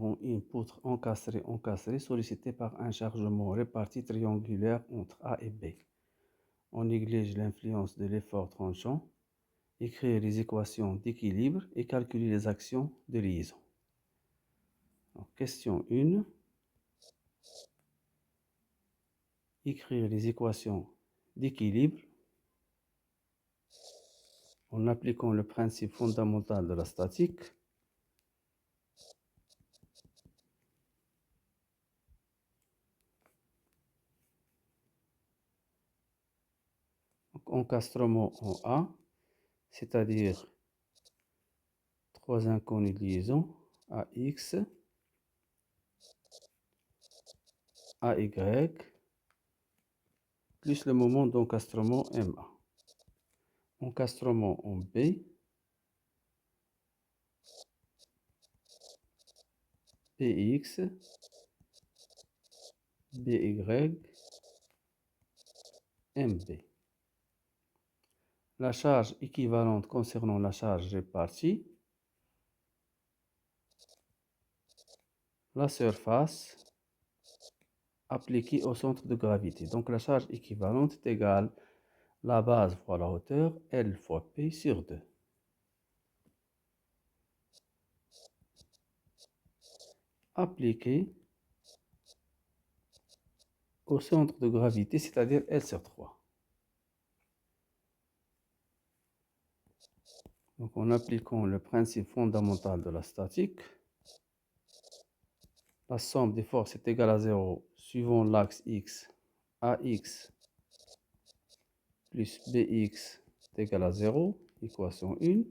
environ une poutre encastrée sollicitée par un chargement réparti triangulaire entre A et B. On néglige l'influence de l'effort tranchant, écrire les équations d'équilibre et calculer les actions de liaison. Alors, question 1. Écrire les équations d'équilibre en appliquant le principe fondamental de la statique. Donc, encastrement en A, c'est-à-dire 3 inconnues de liaison, AX, AY, plus le moment d'encastrement MA. Encastrement en B, BX, BY, MB. La charge équivalente concernant la charge répartie, la surface appliquée au centre de gravité. Donc la charge équivalente est égale la base fois la hauteur, L fois P sur 2. Appliquée au centre de gravité, c'est-à-dire L sur 3. Donc en appliquant le principe fondamental de la statique, la somme des forces est égale à 0 suivant l'axe X, AX plus BX est égal à 0, équation 1.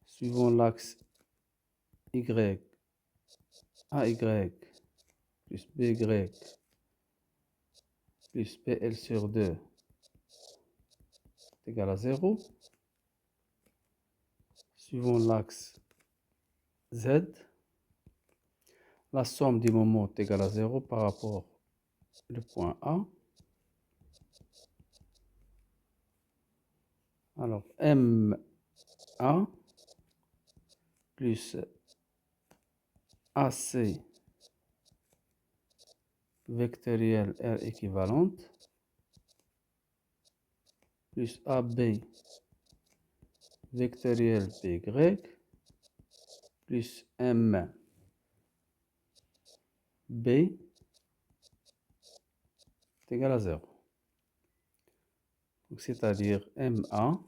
Suivant l'axe Y, AY plus BY plus PL sur 2 est égal à 0. Suivant l'axe Z, la somme des moments est égale à 0 par rapport au point A. Alors, MA plus AC vectoriel R équivalente plus AB vectoriel BY plus MB est égal à 0. C'est-à-dire MA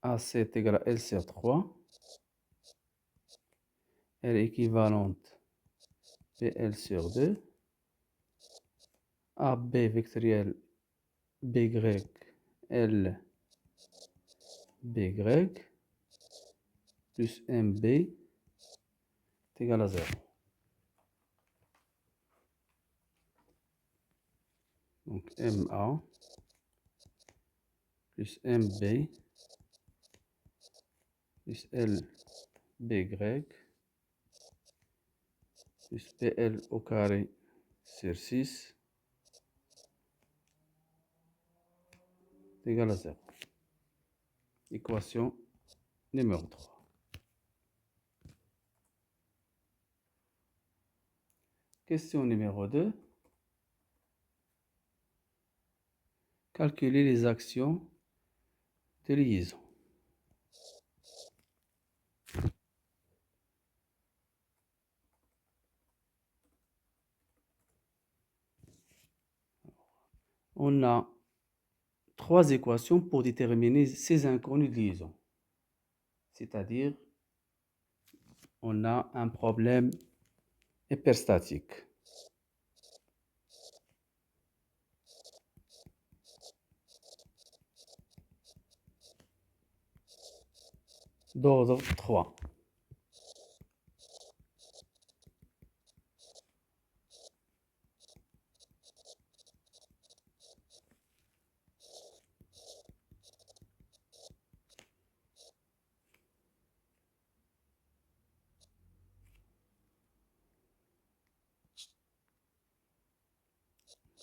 AC est égal à L sur 3, R équivalente PL sur 2, AB vectoriel BY L BY plus MB est égal à 0. Donc MA plus MB plus LBY plus PL au carré sur 6 est égal à 0. Équation numéro 3. Question numéro 2. Calculer les actions de liaison. On a 3 équations pour déterminer ces inconnues de liaison. C'est-à-dire, on a un problème hyperstatique. D'ordre 3.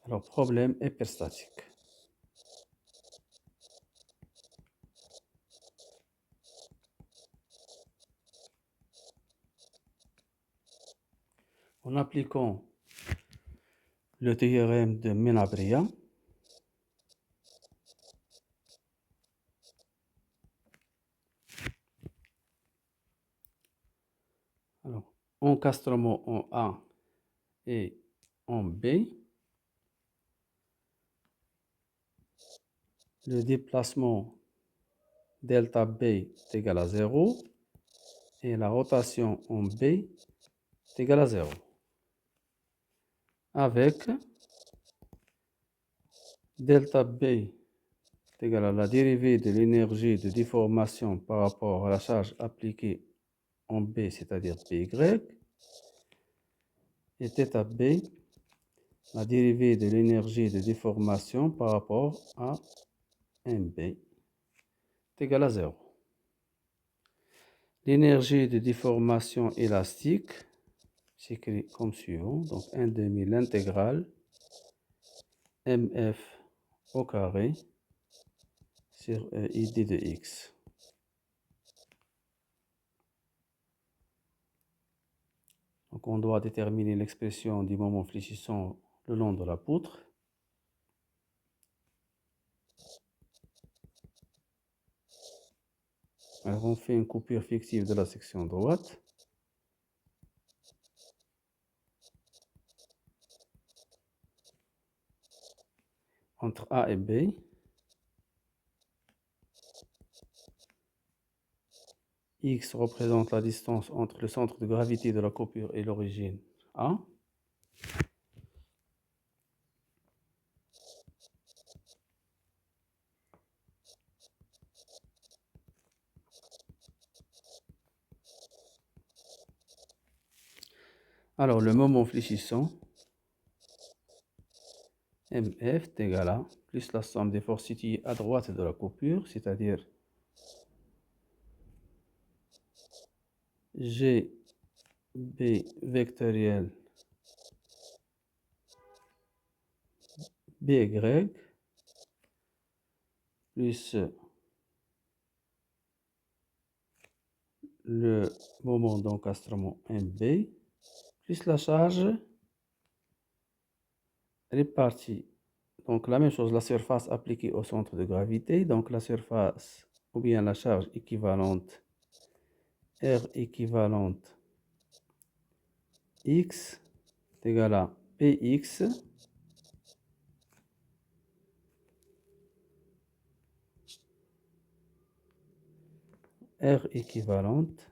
Alors, problème hyperstatique. En appliquant le théorème de Menabrea, alors, encastrement en A et en B, le déplacement delta B est égal à 0 et la rotation en B est égale à 0. Avec delta B est égal à la dérivée de l'énergie de déformation par rapport à la charge appliquée en B, c'est-à-dire Py, et θ B, la dérivée de l'énergie de déformation par rapport à MB est égale à 0. L'énergie de déformation élastique s'écrit comme suivant, donc 1 demi l'intégrale MF au carré sur ID de X. Donc on doit déterminer l'expression du moment fléchissant le long de la poutre. Alors on fait une coupure fictive de la section droite. Entre A et B. X représente la distance entre le centre de gravité de la coupure et l'origine A. Alors le moment fléchissant MF est égal à plus la somme des forces situées à droite de la coupure, c'est-à-dire GB vectoriel BY plus le moment d'encastrement MB plus la charge répartie. Donc la même chose, la surface appliquée au centre de gravité, donc la surface ou bien la charge équivalente R équivalente X est égal à Px R équivalente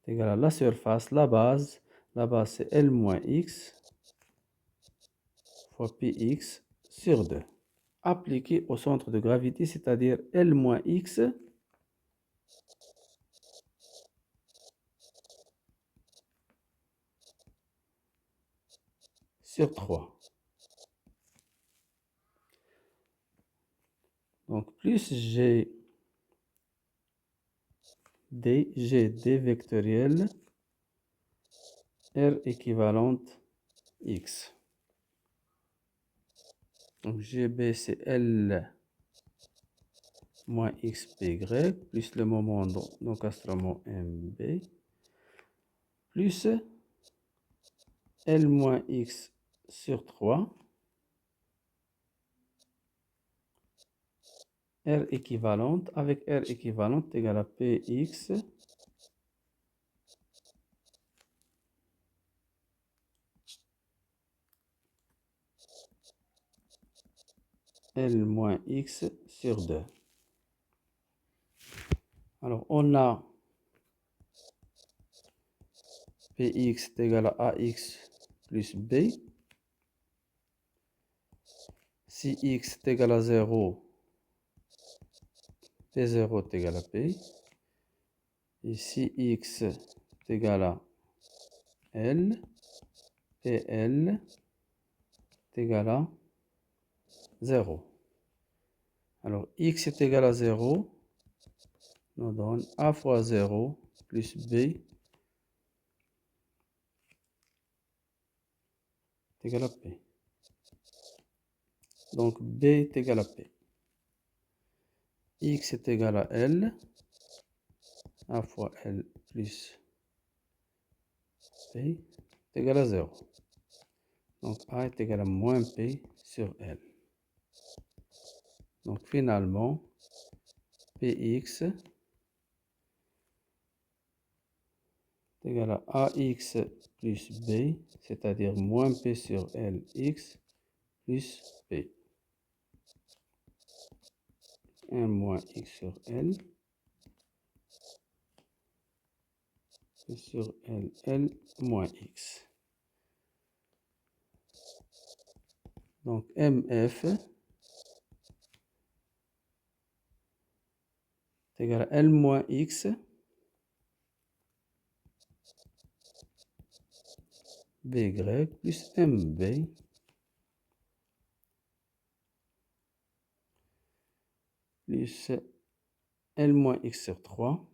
est égal à la surface, la base c'est L moins X fois Px sur 2, appliqué au centre de gravité, c'est-à-dire L moins X sur 3. Donc plus GD vectoriel R équivalente X. Donc GB c'est L moins XPY plus le moment d'encastrement MB plus L moins X sur 3 R équivalente avec R équivalente égale à Px L moins X sur 2. Alors on a Px est égal à AX plus B. Si X est égal à 0, P0 est égal à P. Et si X est égal à L, PL est égal à 0. Alors X est égal à 0 nous donne A fois 0 plus B est égal à P. Donc B est égal à P. X est égal à L. A fois L plus P est égal à 0. Donc A est égal à moins P sur L. Donc finalement, Px est égal à AX plus B, c'est-à-dire moins P sur Lx plus P. 1 moins X sur L, P sur L moins X. Donc MF est égal à L moins X BY plus MB plus L moins X sur 3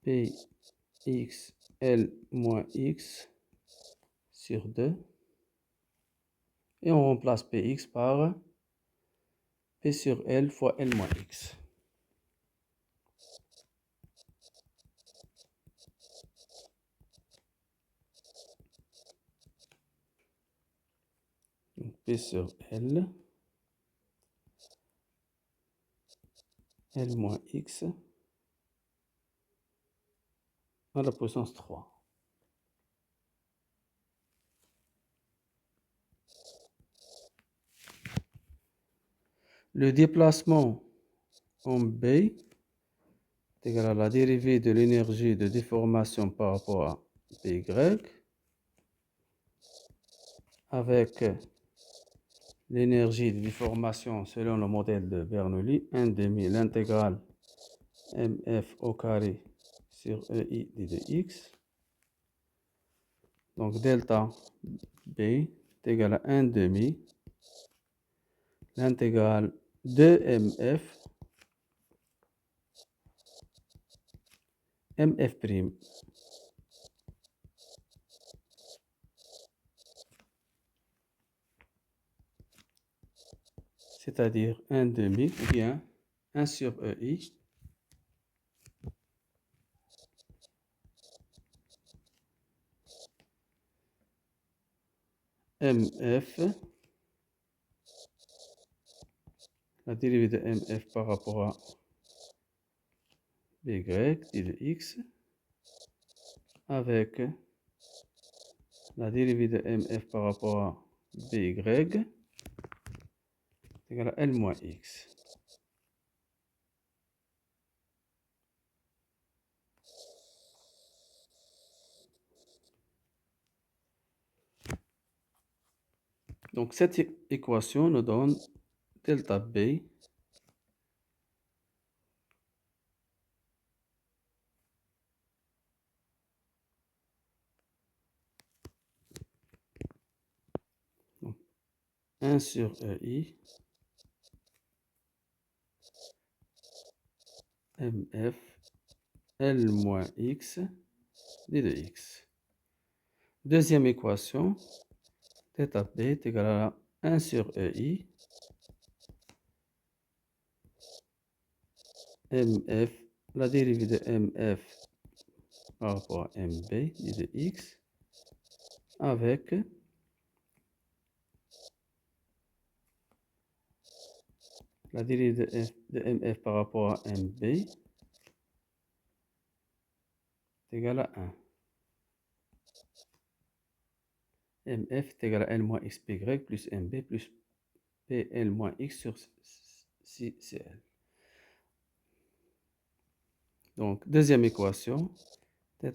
Px L moins X sur 2 et on remplace Px par P sur L fois L moins X. Donc P sur L moins X à la puissance 3. Le déplacement en B est égal à la dérivée de l'énergie de déformation par rapport à Py avec l'énergie de déformation selon le modèle de Bernoulli, 1 demi l'intégrale mf au carré sur EI d de x. Donc delta B est égal à 1 demi l'intégrale de mf', c'est-à-dire 1 demi ou bien 1 sur EI mf, la dérivée de mf par rapport à by d de x avec la dérivée de mf par rapport à by est égal à L moins X. Donc cette équation nous donne delta B donc 1 sur EI mf L moins X d de x. Deuxième équation, θ B est égal à 1 sur EI mf, la dérivée de mf par rapport à mb d de x avec la dérivée de mf par rapport à mb est égal à 1. mf est égal à L moins xpy plus mb plus pl moins x sur cl. Donc, deuxième équation, θ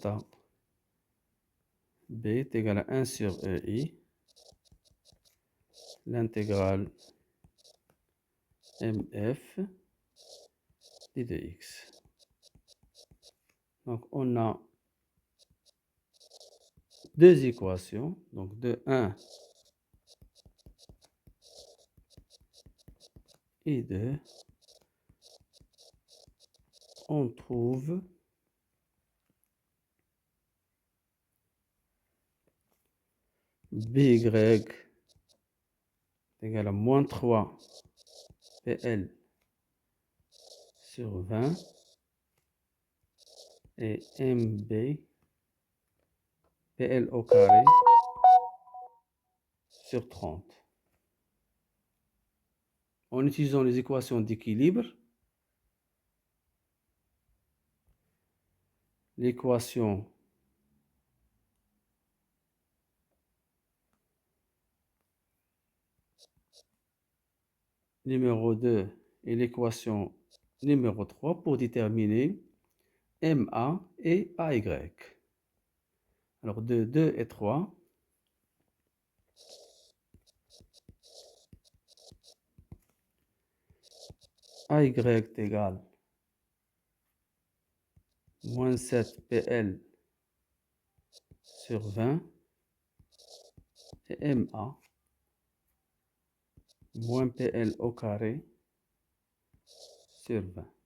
B est égal à 1 sur EI, l'intégrale mf d de x. Donc, on a deux équations. Donc, de 1 et 2, on trouve by est égal à moins 3 PL sur 20 et MB PL au carré sur 30. En utilisant les équations d'équilibre, l'équation numéro 2 et l'équation numéro 3 pour déterminer MA et AY. Alors de 2 et 3, AY est égal moins 7 PL sur 20 et MA moins PL au carré sur 20.